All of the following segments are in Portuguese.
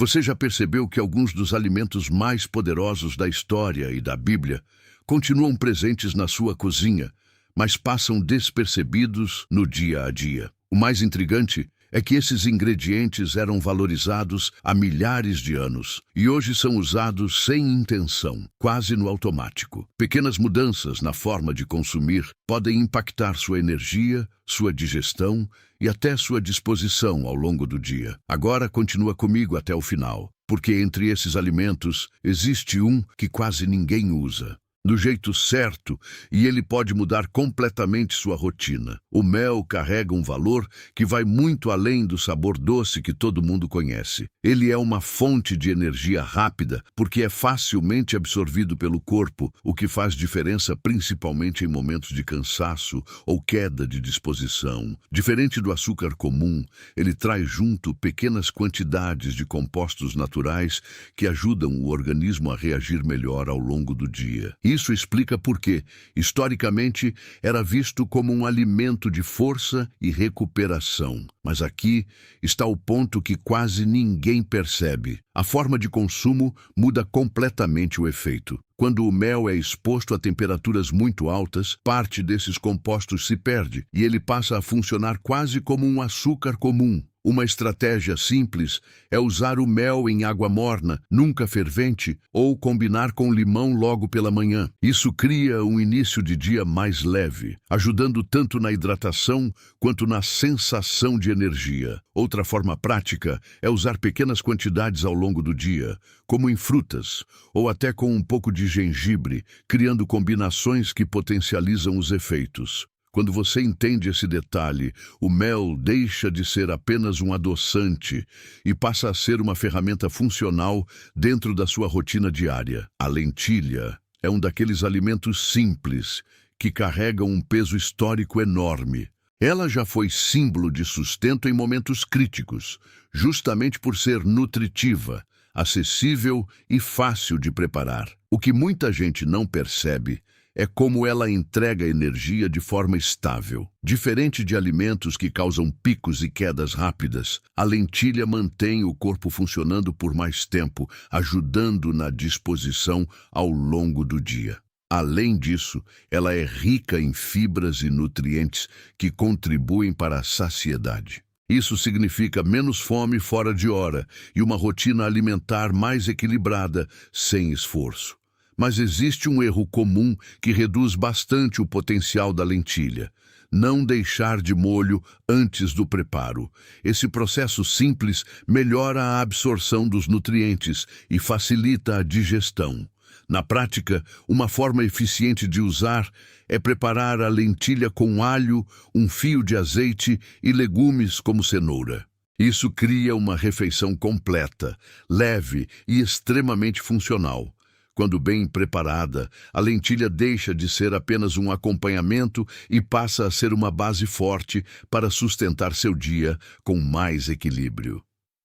Você já percebeu que alguns dos alimentos mais poderosos da história e da Bíblia continuam presentes na sua cozinha, mas passam despercebidos no dia a dia? O mais intrigante é que esses ingredientes eram valorizados há milhares de anos e hoje são usados sem intenção, quase no automático. Pequenas mudanças na forma de consumir podem impactar sua energia, sua digestão e até sua disposição ao longo do dia. Agora continua comigo até o final, porque entre esses alimentos existe um que quase ninguém usa do jeito certo, e ele pode mudar completamente sua rotina. O mel carrega um valor que vai muito além do sabor doce que todo mundo conhece. Ele é uma fonte de energia rápida, porque é facilmente absorvido pelo corpo, o que faz diferença principalmente em momentos de cansaço ou queda de disposição. Diferente do açúcar comum, ele traz junto pequenas quantidades de compostos naturais que ajudam o organismo a reagir melhor ao longo do dia. Isso explica por que, historicamente, era visto como um alimento de força e recuperação. Mas aqui está o ponto que quase ninguém percebe. A forma de consumo muda completamente o efeito. Quando o mel é exposto a temperaturas muito altas, parte desses compostos se perde e ele passa a funcionar quase como um açúcar comum. Uma estratégia simples é usar o mel em água morna, nunca fervente, ou combinar com limão logo pela manhã. Isso cria um início de dia mais leve, ajudando tanto na hidratação quanto na sensação de energia. Outra forma prática é usar pequenas quantidades ao longo do dia, como em frutas, ou até com um pouco de gengibre, criando combinações que potencializam os efeitos. Quando você entende esse detalhe, o mel deixa de ser apenas um adoçante e passa a ser uma ferramenta funcional dentro da sua rotina diária. A lentilha é um daqueles alimentos simples que carregam um peso histórico enorme. Ela já foi símbolo de sustento em momentos críticos, justamente por ser nutritiva, acessível e fácil de preparar. O que muita gente não percebe é como ela entrega energia de forma estável. Diferente de alimentos que causam picos e quedas rápidas, a lentilha mantém o corpo funcionando por mais tempo, ajudando na disposição ao longo do dia. Além disso, ela é rica em fibras e nutrientes que contribuem para a saciedade. Isso significa menos fome fora de hora e uma rotina alimentar mais equilibrada, sem esforço. Mas existe um erro comum que reduz bastante o potencial da lentilha: não deixar de molho antes do preparo. Esse processo simples melhora a absorção dos nutrientes e facilita a digestão. Na prática, uma forma eficiente de usar é preparar a lentilha com alho, um fio de azeite e legumes como cenoura. Isso cria uma refeição completa, leve e extremamente funcional. Quando bem preparada, a lentilha deixa de ser apenas um acompanhamento e passa a ser uma base forte para sustentar seu dia com mais equilíbrio.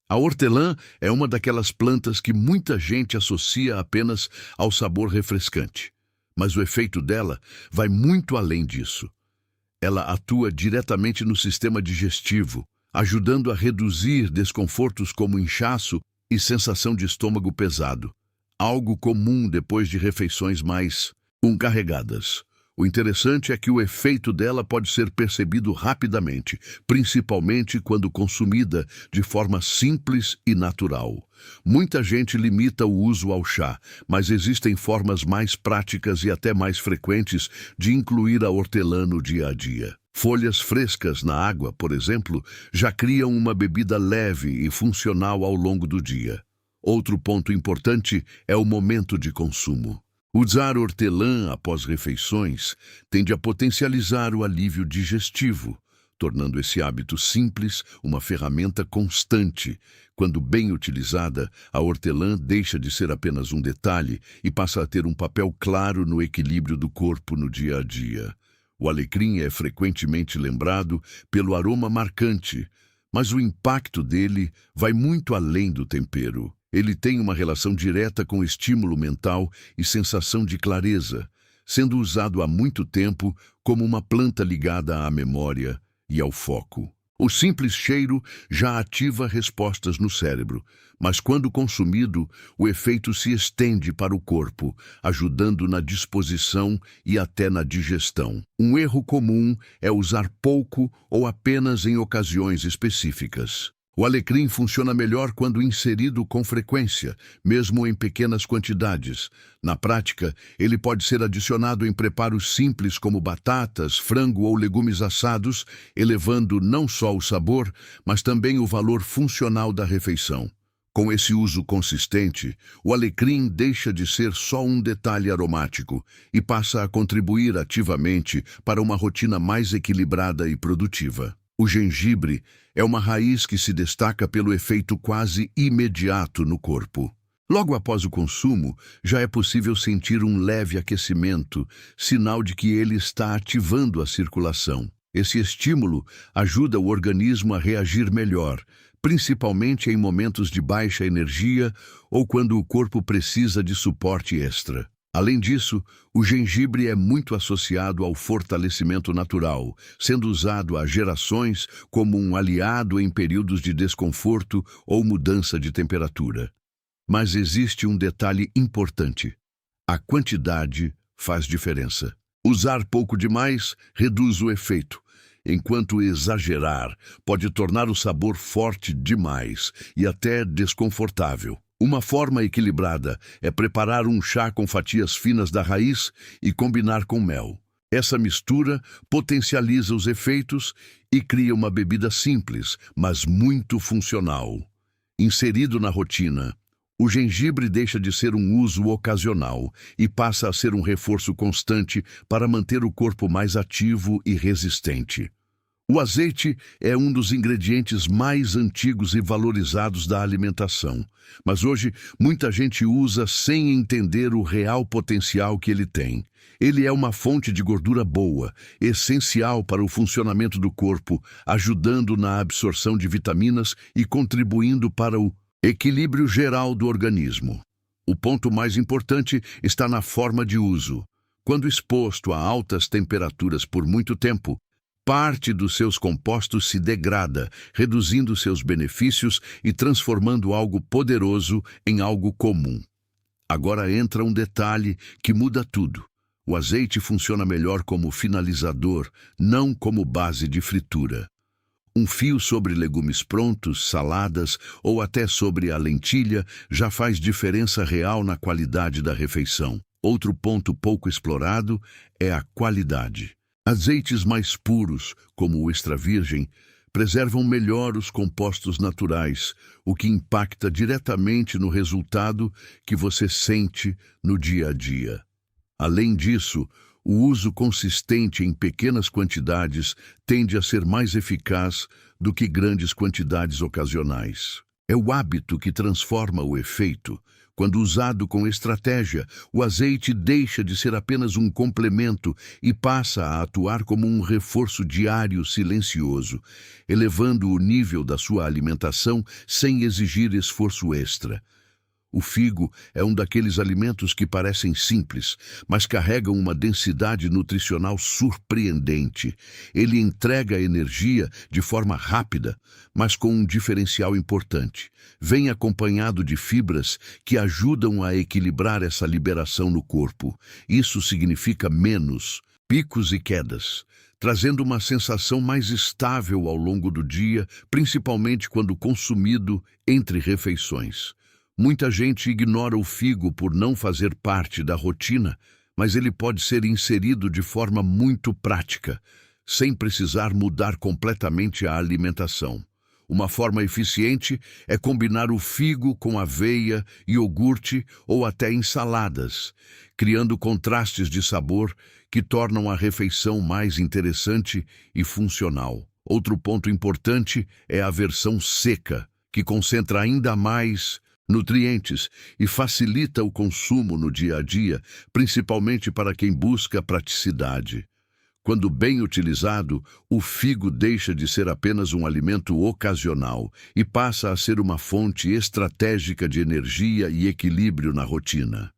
A hortelã é uma daquelas plantas que muita gente associa apenas ao sabor refrescante, mas o efeito dela vai muito além disso. Ela atua diretamente no sistema digestivo, ajudando a reduzir desconfortos como inchaço e sensação de estômago pesado. Algo comum depois de refeições mais carregadas. O interessante é que o efeito dela pode ser percebido rapidamente, principalmente quando consumida de forma simples e natural. Muita gente limita o uso ao chá, mas existem formas mais práticas e até mais frequentes de incluir a hortelã no dia a dia. Folhas frescas na água, por exemplo, já criam uma bebida leve e funcional ao longo do dia. Outro ponto importante é o momento de consumo. Usar hortelã após refeições tende a potencializar o alívio digestivo, tornando esse hábito simples uma ferramenta constante. Quando bem utilizada, a hortelã deixa de ser apenas um detalhe e passa a ter um papel claro no equilíbrio do corpo no dia a dia. O alecrim é frequentemente lembrado pelo aroma marcante, mas o impacto dele vai muito além do tempero. Ele tem uma relação direta com estímulo mental e sensação de clareza, sendo usado há muito tempo como uma planta ligada à memória e ao foco. O simples cheiro já ativa respostas no cérebro, mas quando consumido, o efeito se estende para o corpo, ajudando na disposição e até na digestão. Um erro comum é usar pouco ou apenas em ocasiões específicas. O alecrim funciona melhor quando inserido com frequência, mesmo em pequenas quantidades. Na prática, ele pode ser adicionado em preparos simples como batatas, frango ou legumes assados, elevando não só o sabor, mas também o valor funcional da refeição. Com esse uso consistente, o alecrim deixa de ser só um detalhe aromático e passa a contribuir ativamente para uma rotina mais equilibrada e produtiva. O gengibre é uma raiz que se destaca pelo efeito quase imediato no corpo. Logo após o consumo, já é possível sentir um leve aquecimento, sinal de que ele está ativando a circulação. Esse estímulo ajuda o organismo a reagir melhor, principalmente em momentos de baixa energia ou quando o corpo precisa de suporte extra. Além disso, o gengibre é muito associado ao fortalecimento natural, sendo usado há gerações como um aliado em períodos de desconforto ou mudança de temperatura. Mas existe um detalhe importante: a quantidade faz diferença. Usar pouco demais reduz o efeito, enquanto exagerar pode tornar o sabor forte demais e até desconfortável. Uma forma equilibrada é preparar um chá com fatias finas da raiz e combinar com mel. Essa mistura potencializa os efeitos e cria uma bebida simples, mas muito funcional. Inserido na rotina, o gengibre deixa de ser um uso ocasional e passa a ser um reforço constante para manter o corpo mais ativo e resistente. O azeite é um dos ingredientes mais antigos e valorizados da alimentação, mas hoje muita gente usa sem entender o real potencial que ele tem. Ele é uma fonte de gordura boa, essencial para o funcionamento do corpo, ajudando na absorção de vitaminas e contribuindo para o equilíbrio geral do organismo. O ponto mais importante está na forma de uso. Quando exposto a altas temperaturas por muito tempo, parte dos seus compostos se degrada, reduzindo seus benefícios e transformando algo poderoso em algo comum. Agora entra um detalhe que muda tudo. O azeite funciona melhor como finalizador, não como base de fritura. Um fio sobre legumes prontos, saladas ou até sobre a lentilha já faz diferença real na qualidade da refeição. Outro ponto pouco explorado é a qualidade. Azeites mais puros, como o extra virgem, preservam melhor os compostos naturais, o que impacta diretamente no resultado que você sente no dia a dia. Além disso, o uso consistente em pequenas quantidades tende a ser mais eficaz do que grandes quantidades ocasionais. É o hábito que transforma o efeito. Quando usado com estratégia, o azeite deixa de ser apenas um complemento e passa a atuar como um reforço diário silencioso, elevando o nível da sua alimentação sem exigir esforço extra. O figo é um daqueles alimentos que parecem simples, mas carregam uma densidade nutricional surpreendente. Ele entrega energia de forma rápida, mas com um diferencial importante. Vem acompanhado de fibras que ajudam a equilibrar essa liberação no corpo. Isso significa menos picos e quedas, trazendo uma sensação mais estável ao longo do dia, principalmente quando consumido entre refeições. Muita gente ignora o figo por não fazer parte da rotina, mas ele pode ser inserido de forma muito prática, sem precisar mudar completamente a alimentação. Uma forma eficiente é combinar o figo com aveia, iogurte ou até ensaladas, criando contrastes de sabor que tornam a refeição mais interessante e funcional. Outro ponto importante é a versão seca, que concentra ainda mais nutrientes e facilita o consumo no dia a dia, principalmente para quem busca praticidade. Quando bem utilizado, o figo deixa de ser apenas um alimento ocasional e passa a ser uma fonte estratégica de energia e equilíbrio na rotina.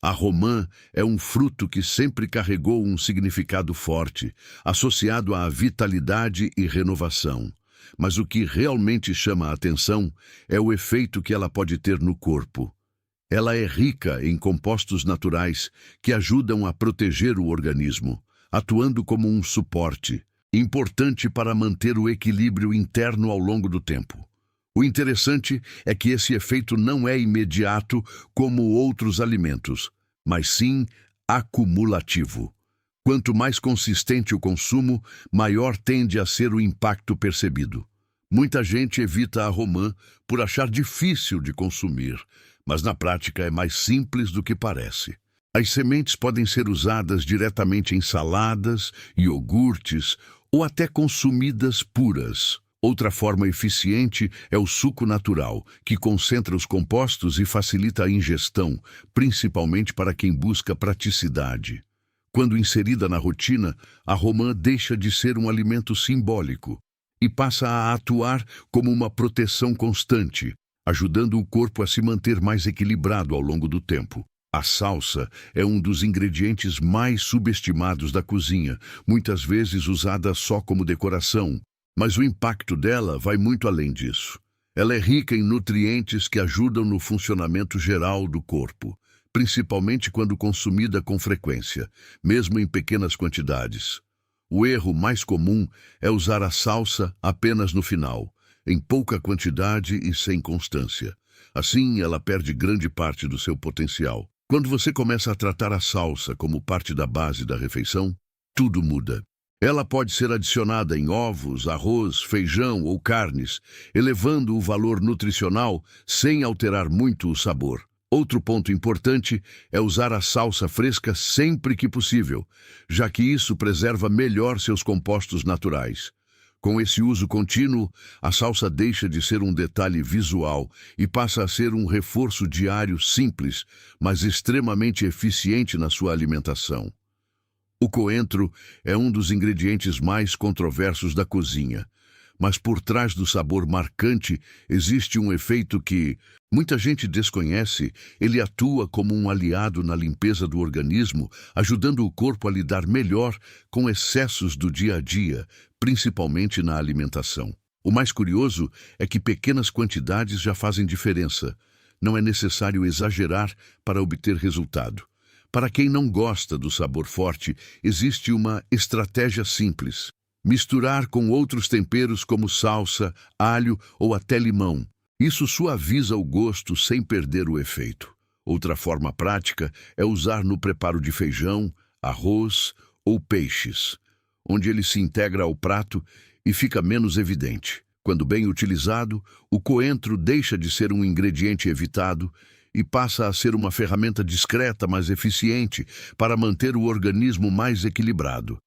A romã é um fruto que sempre carregou um significado forte, associado à vitalidade e renovação. mas o que realmente chama a atenção é o efeito que ela pode ter no corpo. Ela é rica em compostos naturais que ajudam a proteger o organismo, atuando como um suporte, importante para manter o equilíbrio interno ao longo do tempo. O interessante é que esse efeito não é imediato como outros alimentos, mas sim acumulativo. Quanto mais consistente o consumo, maior tende a ser o impacto percebido. Muita gente evita a romã por achar difícil de consumir, mas na prática é mais simples do que parece. As sementes podem ser usadas diretamente em saladas, iogurtes ou até consumidas puras. Outra forma eficiente é o suco natural, que concentra os compostos e facilita a ingestão, principalmente para quem busca praticidade. Quando inserida na rotina, a romã deixa de ser um alimento simbólico e passa a atuar como uma proteção constante, ajudando o corpo a se manter mais equilibrado ao longo do tempo. A salsa é um dos ingredientes mais subestimados da cozinha, muitas vezes usada só como decoração, mas o impacto dela vai muito além disso. Ela é rica em nutrientes que ajudam no funcionamento geral do corpo, principalmente quando consumida com frequência, mesmo em pequenas quantidades. O erro mais comum é usar a salsa apenas no final, em pouca quantidade e sem constância. Assim, ela perde grande parte do seu potencial. Quando você começa a tratar a salsa como parte da base da refeição, tudo muda. Ela pode ser adicionada em ovos, arroz, feijão ou carnes, elevando o valor nutricional sem alterar muito o sabor. Outro ponto importante é usar a salsa fresca sempre que possível, já que isso preserva melhor seus compostos naturais. Com esse uso contínuo, a salsa deixa de ser um detalhe visual e passa a ser um reforço diário simples, mas extremamente eficiente na sua alimentação. O coentro é um dos ingredientes mais controversos da cozinha, mas por trás do sabor marcante existe um efeito que muita gente desconhece. Ele atua como um aliado na limpeza do organismo, ajudando o corpo a lidar melhor com excessos do dia a dia, principalmente na alimentação. O mais curioso é que pequenas quantidades já fazem diferença. Não é necessário exagerar para obter resultado. Para quem não gosta do sabor forte, existe uma estratégia simples: misturar com outros temperos como salsa, alho ou até limão. Isso suaviza o gosto sem perder o efeito. Outra forma prática é usar no preparo de feijão, arroz ou peixes, onde ele se integra ao prato e fica menos evidente. Quando bem utilizado, o coentro deixa de ser um ingrediente evitado e passa a ser uma ferramenta discreta, mas eficiente, para manter o organismo mais equilibrado.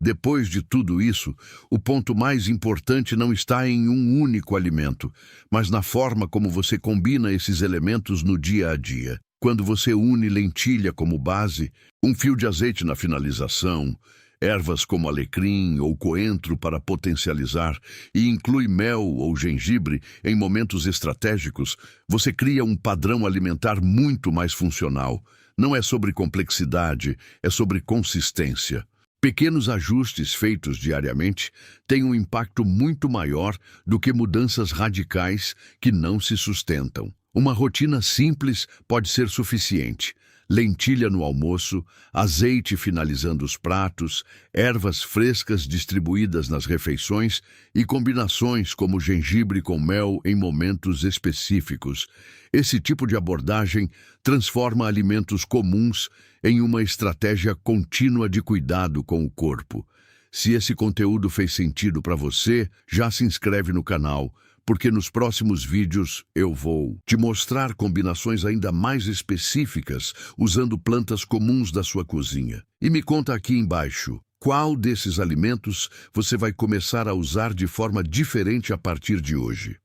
Depois de tudo isso, o ponto mais importante não está em um único alimento, mas na forma como você combina esses elementos no dia a dia. Quando você une lentilha como base, um fio de azeite na finalização, ervas como alecrim ou coentro para potencializar, e inclui mel ou gengibre em momentos estratégicos, você cria um padrão alimentar muito mais funcional. Não é sobre complexidade, é sobre consistência. Pequenos ajustes feitos diariamente têm um impacto muito maior do que mudanças radicais que não se sustentam. Uma rotina simples pode ser suficiente. Lentilha no almoço, azeite finalizando os pratos, ervas frescas distribuídas nas refeições e combinações como gengibre com mel em momentos específicos. Esse tipo de abordagem transforma alimentos comuns em uma estratégia contínua de cuidado com o corpo. Se esse conteúdo fez sentido para você, já se inscreve no canal, porque nos próximos vídeos eu vou te mostrar combinações ainda mais específicas usando plantas comuns da sua cozinha. E me conta aqui embaixo, qual desses alimentos você vai começar a usar de forma diferente a partir de hoje?